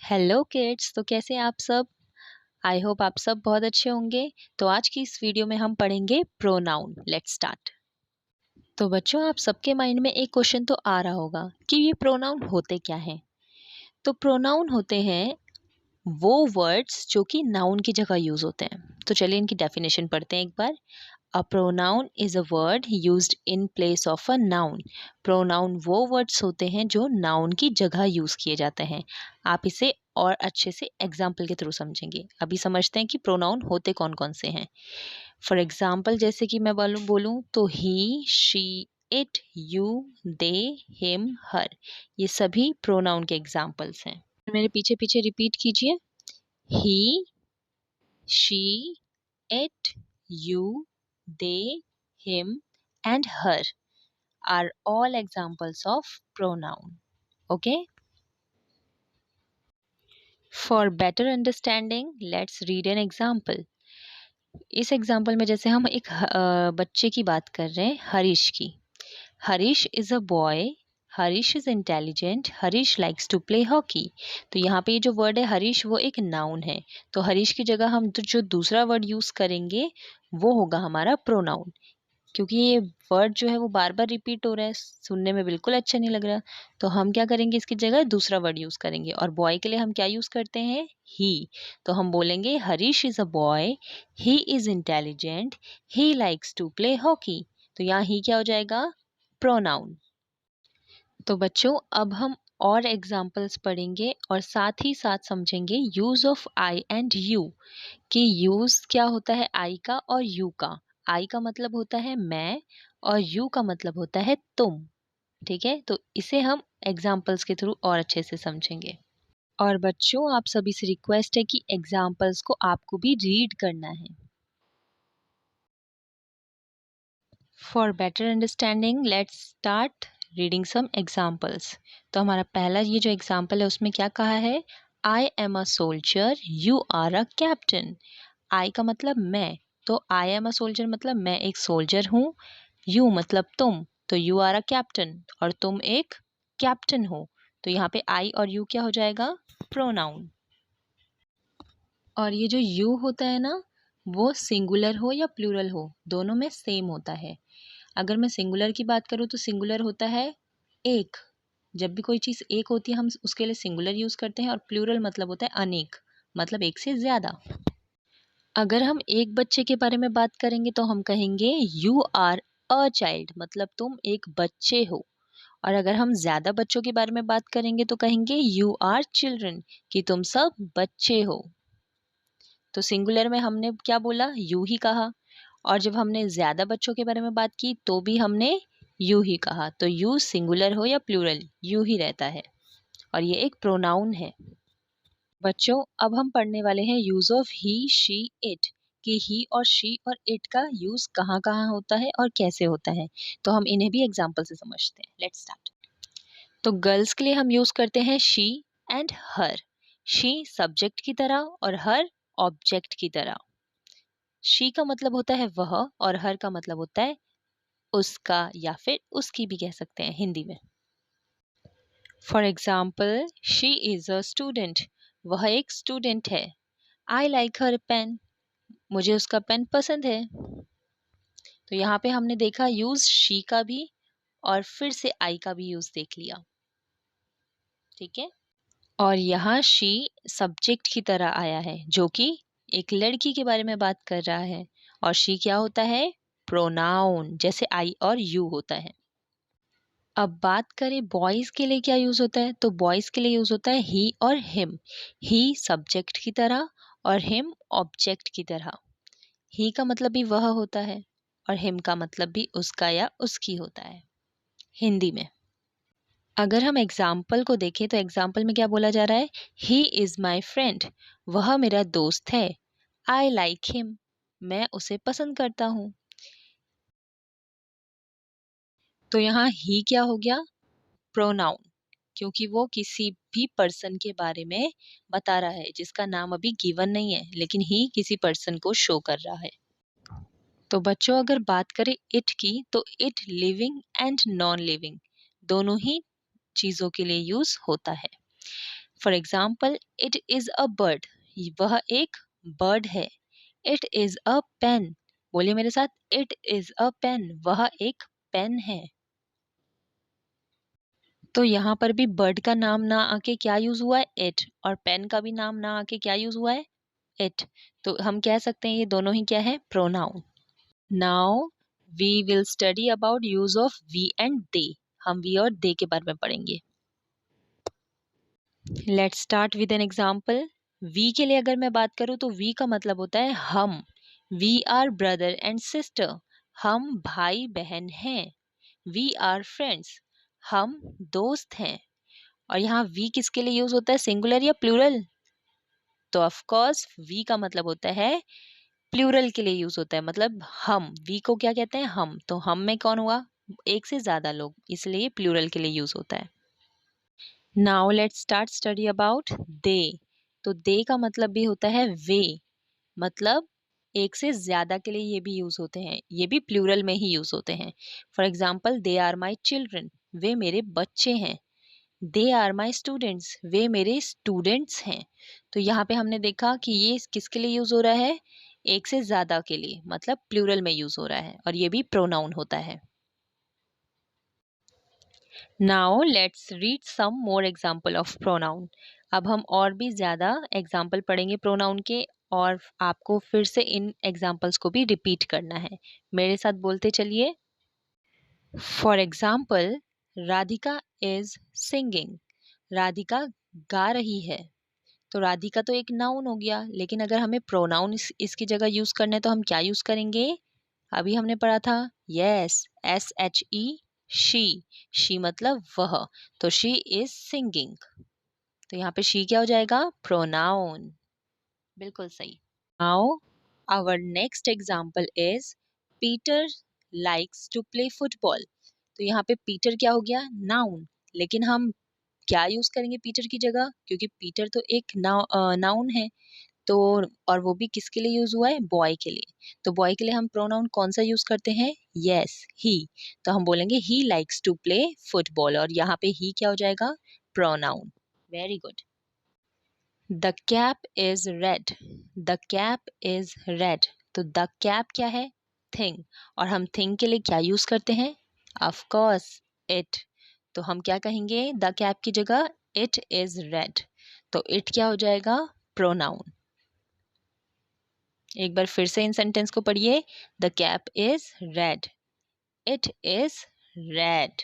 Hello kids. तो कैसे हैं आप सब। आई होप आप सब बहुत अच्छे होंगे। तो आज की इस वीडियो में हम पढ़ेंगे प्रोनाउन। Let's start. तो बच्चों, आप सबके माइंड में एक क्वेश्चन तो आ रहा होगा कि ये प्रोनाउन होते क्या हैं। तो प्रोनाउन होते हैं वो वर्ड्स जो कि नाउन की जगह यूज होते हैं। तो चलिए इनकी डेफिनेशन पढ़ते हैं एक बार। A pronoun is a word used in place of a noun. Pronoun वो वर्ड्स होते हैं जो नाउन की जगह यूज किए जाते हैं। आप इसे और अच्छे से एग्जाम्पल के थ्रू समझेंगे। अभी समझते हैं कि प्रोनाउन होते कौन कौन से हैं। फॉर एग्जाम्पल जैसे कि मैं बोलूँ तो he, she, it, you, they, him, her, ये सभी प्रोनाउन के एग्जाम्पल्स हैं। मेरे पीछे पीछे रिपीट कीजिए। ही, she, it, you, they, him, and her are all examples of pronoun. Okay? For better understanding, let's read an example. इस एग्जाम्पल में जैसे हम एक बच्चे की बात कर रहे हैं, हरीश की। Harish is a boy, Harish is intelligent, Harish likes to play hockey. तो यहाँ पे ये जो वर्ड है हरीश, वो एक नाउन है। तो हरीश की जगह हम जो दूसरा वर्ड यूज करेंगे वो होगा हमारा प्रोनाउन। क्योंकि ये वर्ड जो है वो बार बार रिपीट हो रहा है, सुनने में बिल्कुल अच्छा नहीं लग रहा। तो हम क्या करेंगे, इसकी जगह दूसरा वर्ड यूज करेंगे। और बॉय के लिए हम क्या यूज करते हैं, ही। तो हम बोलेंगे Harish is a boy, he is intelligent, he likes to play hockey. तो यहाँ ही क्या हो जाएगा, प्रोनाउन। तो बच्चों, अब हम और एग्जाम्पल्स पढ़ेंगे और साथ ही साथ समझेंगे use of I and you, कि यूज क्या होता है आई का और यू का। आई का मतलब होता है मैं और यू का मतलब होता है तुम। ठीक है, तो इसे हम एग्जाम्पल्स के थ्रू और अच्छे से समझेंगे। और बच्चों, आप सभी से रिक्वेस्ट है कि एग्जाम्पल्स को आपको भी रीड करना है। For better understanding let's start reading some examples. तो हमारा पहला ये जो एग्जाम्पल है उसमें क्या कहा है, I am a soldier, you are a captain. I का मतलब मैं, तो आई एम अ सोल्जर मतलब मैं एक सोल्जर हूँ। यू मतलब तुम, तो यू आर अ कैप्टन, और तुम एक कैप्टन हो। तो यहाँ पे आई और यू क्या हो जाएगा, प्रोनाउन। और ये जो यू होता है ना, वो सिंगुलर हो या प्लूरल हो, दोनों में सेम होता है। अगर मैं सिंगुलर की बात करूँ तो सिंगुलर होता है एक। जब भी कोई चीज़ एक होती है हम उसके लिए सिंगुलर यूज़ करते हैं। और प्लूरल मतलब होता है अनेक, मतलब एक से ज़्यादा। अगर हम एक बच्चे के बारे में बात करेंगे तो हम कहेंगे यू आर अ चाइल्ड, मतलब तुम एक बच्चे हो। और अगर हम ज़्यादा बच्चों के बारे में बात करेंगे तो कहेंगे यू आर चिल्ड्रन, कि तुम सब बच्चे हो। तो सिंगुलर में हमने क्या बोला, यू ही कहा। और जब हमने ज़्यादा बच्चों के बारे में बात की तो भी हमने यू ही कहा। तो यू सिंगुलर हो या प्लूरल, यू ही रहता है, और ये एक प्रोनाउन है। बच्चों, अब हम पढ़ने वाले हैं use of he, she, it, कि ही और शी और इट का यूज कहाँ कहाँ होता है और कैसे होता है। तो हम इन्हें भी एग्जाम्पल से समझते हैं। Let's start. तो गर्ल्स के लिए हम यूज करते हैं she and her. She subject की तरह और हर ऑब्जेक्ट की तरह। शी का मतलब होता है वह, और हर का मतलब होता है उसका, या फिर उसकी भी कह सकते हैं हिंदी में। For example, she is a student, वह एक स्टूडेंट है। आई लाइक हर पेन, मुझे उसका पेन पसंद है। तो यहाँ पे हमने देखा यूज शी का भी, और फिर से आई का भी यूज देख लिया। ठीक है, और यहाँ शी सब्जेक्ट की तरह आया है, जो कि एक लड़की के बारे में बात कर रहा है। और शी क्या होता है, प्रोनाउन, जैसे आई और यू होता है। अब बात करें बॉयज के लिए क्या यूज होता है, तो बॉयज के लिए यूज होता है ही और हिम। ही सब्जेक्ट की तरह और हिम ऑब्जेक्ट की तरह। ही का मतलब भी वह होता है, और हिम का मतलब भी उसका या उसकी होता है हिंदी में। अगर हम एग्जाम्पल को देखें तो एग्जाम्पल में क्या बोला जा रहा है, ही इज माई फ्रेंड, वह मेरा दोस्त है। आई लाइक हिम, मैं उसे पसंद करता हूँ। तो यहाँ ही क्या हो गया, प्रोनाउन, क्योंकि वो किसी भी पर्सन के बारे में बता रहा है जिसका नाम अभी गिवन नहीं है, लेकिन ही किसी पर्सन को शो कर रहा है। तो बच्चों, अगर बात करें इट की, तो it living and non living दोनों ही चीज़ों के लिए यूज होता है। For example, it is a bird, वह एक बर्ड है। इट इज़ अ पेन, बोलिए मेरे साथ, इट इज़ अ पेन, वह एक पेन है। तो यहाँ पर भी बर्ड का नाम ना आके क्या यूज हुआ है, इट, और पेन का भी नाम ना आके क्या यूज हुआ है, इट। तो हम कह सकते हैं ये दोनों ही क्या है, pronoun. Now we will study about use of we and they. हम वी और दे के बारे में पढ़ेंगे। Let's start with an example. We के लिए अगर मैं बात करूं तो वी का मतलब होता है हम। We are brother and sister, हम भाई बहन हैं। वी आर फ्रेंड्स, हम दोस्त हैं। और यहाँ वी किसके लिए यूज होता है, सिंगुलर या प्लूरल? तो ऑफ कोर्स वी का मतलब होता है प्लूरल के लिए यूज होता है, मतलब हम। वी को क्या कहते हैं, हम। तो हम में कौन हुआ, एक से ज्यादा लोग, इसलिए प्लूरल के लिए यूज होता है। Now let's start study about they. तो दे का मतलब भी होता है वे, मतलब एक से ज्यादा के लिए ये भी यूज होते हैं, ये भी प्लूरल में ही यूज होते हैं। For example, they are my children, वे मेरे बच्चे हैं। दे आर माई स्टूडेंट्स, वे मेरे स्टूडेंट्स हैं। तो यहाँ पे हमने देखा कि ये किसके लिए यूज हो रहा है, एक से ज्यादा के लिए, मतलब प्लूरल में यूज हो रहा है, और ये भी प्रोनाउन होता है। Now let's read some more example of pronoun. अब हम और भी ज्यादा एग्जाम्पल पढ़ेंगे प्रोनाउन के, और आपको फिर से इन एग्जाम्पल्स को भी रिपीट करना है। मेरे साथ बोलते चलिए। For example, Radhika is singing, Radhika गा रही है। तो राधिका तो एक नाउन हो गया, लेकिन अगर हमें प्रोनाउन इसकी जगह यूज करना है तो हम क्या यूज करेंगे, अभी हमने पढ़ा था, यस, SHE, शी मतलब वह। तो शी इज सिंगिंग, तो यहाँ पे शी क्या हो जाएगा, प्रोनाउन। बिल्कुल सही। Now our next example is Peter likes to play football. तो यहाँ पे पीटर क्या हो गया, नाउन, लेकिन हम क्या यूज करेंगे पीटर की जगह, क्योंकि पीटर तो एक नाउन है। तो और वो भी किसके लिए यूज हुआ है, बॉय के लिए। तो बॉय के लिए हम प्रोनाउन कौन सा यूज करते हैं, यस, ही। तो हम बोलेंगे he likes to play football, और यहाँ पे ही क्या हो जाएगा, pronoun. Very good. The cap is red, the cap is red. तो द कैप क्या है, थिंग, और हम थिंग के लिए क्या यूज करते हैं, ऑफ कोर्स इट। तो हम क्या कहेंगे द कैप की जगह, इट इज रेड। तो इट क्या हो जाएगा, प्रोनाउन। एक बार फिर से इन सेंटेंस को पढ़िए। The cap is red, it is red.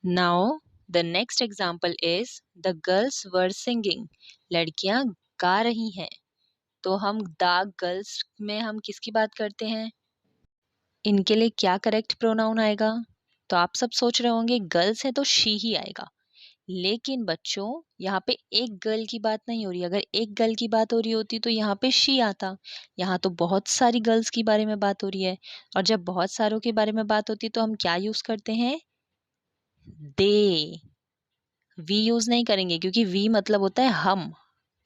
Now the next example is the girls were singing, लड़कियां गा रही हैं। तो हम द गर्ल्स में हम किसकी बात करते हैं, इनके लिए क्या करेक्ट प्रोनाउन आएगा। तो आप सब सोच रहे होंगे गर्ल्स है तो शी ही आएगा, लेकिन बच्चों यहाँ पे एक गर्ल की बात नहीं हो रही। अगर एक गर्ल की बात हो रही होती तो यहाँ पे शी आता। यहाँ तो बहुत सारी गर्ल्स के बारे में बात हो रही है, और जब बहुत सारों के बारे में बात होती है तो हम क्या यूज करते हैं, दे। वी यूज नहीं करेंगे, क्योंकि वी मतलब होता है हम।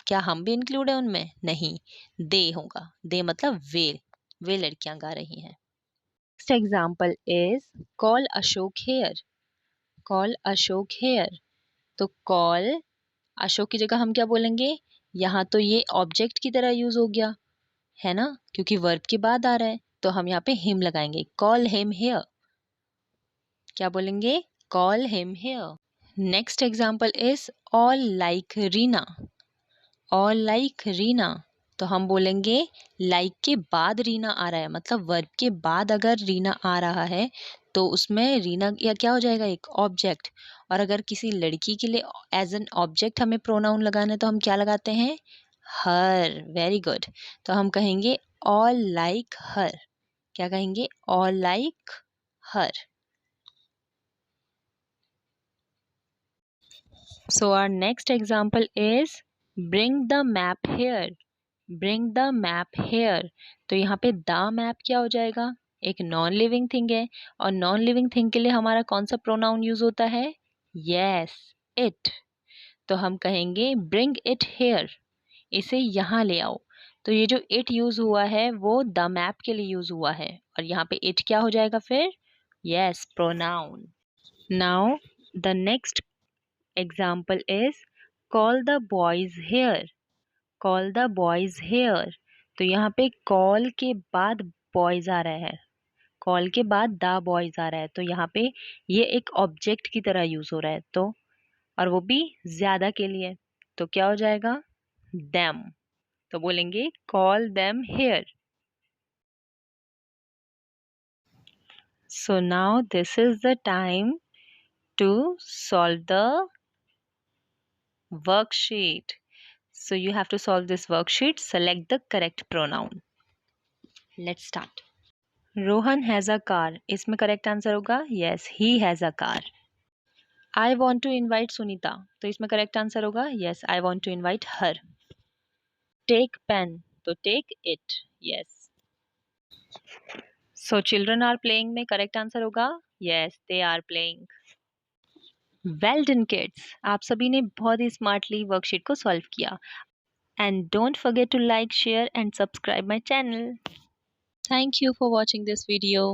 क्या हम भी इंक्लूड है उनमें, नहीं, दे होगा। दे मतलब वे लड़कियां गा रही हैं। Next example is call Ashok here, call Ashok here. तो कॉल, अशोक की जगह हम क्या बोलेंगे, यहाँ तो ये ऑब्जेक्ट की तरह यूज हो गया है ना, क्योंकि वर्ब के बाद आ रहा है। तो हम यहाँ पे हिम लगाएंगे, कॉल हिम हियर। क्या बोलेंगे, call him here. Next example is all like Reena, all like Reena. तो हम बोलेंगे लाइक के बाद रीना आ रहा है, मतलब वर्ब के बाद अगर रीना आ रहा है तो उसमें रीना या क्या हो जाएगा, एक ऑब्जेक्ट। और अगर किसी लड़की के लिए एज एन ऑब्जेक्ट हमें प्रोनाउन लगाना है तो हम क्या लगाते हैं, हर। Very good. तो हम कहेंगे ऑल लाइक हर। क्या कहेंगे, all like her. So our next example is bring the map here, bring the map here. तो यहाँ पे द मैप क्या हो जाएगा, एक नॉन लिविंग थिंग है, और नॉन लिविंग थिंग के लिए हमारा कौन सा प्रोनाउन यूज होता है, यस, इट। तो हम कहेंगे ब्रिंग इट हेयर, इसे यहाँ ले आओ। तो ये जो इट यूज हुआ है वो द मैप के लिए यूज हुआ है, और यहाँ पे इट क्या हो जाएगा फिर, yes, pronoun. Now the next example is call the boys here, call the boys here. तो यहाँ पे कॉल के बाद बॉयज आ रहा है, कॉल के बाद द बॉयज आ रहा है, तो यहाँ पे ये एक ऑब्जेक्ट की तरह यूज हो रहा है, तो और वो भी ज्यादा के लिए, तो क्या हो जाएगा देम। तो बोलेंगे call them here. So now this is the time to solve the worksheet. So you have to solve this worksheet. Select the correct pronoun. Let's start. Rohan has a car. इसमें correct answer होगा yes, he has a car. I want to invite Sunita. तो इसमें correct answer होगा yes, I want to invite her. Take pen. तो take it. Yes. So children are playing में correct answer होगा yes, they are playing. Well done kids. आप सभी ने बहुत ही smartly worksheet को solve किया. And don't forget to like, share and subscribe my channel. Thank you for watching this video.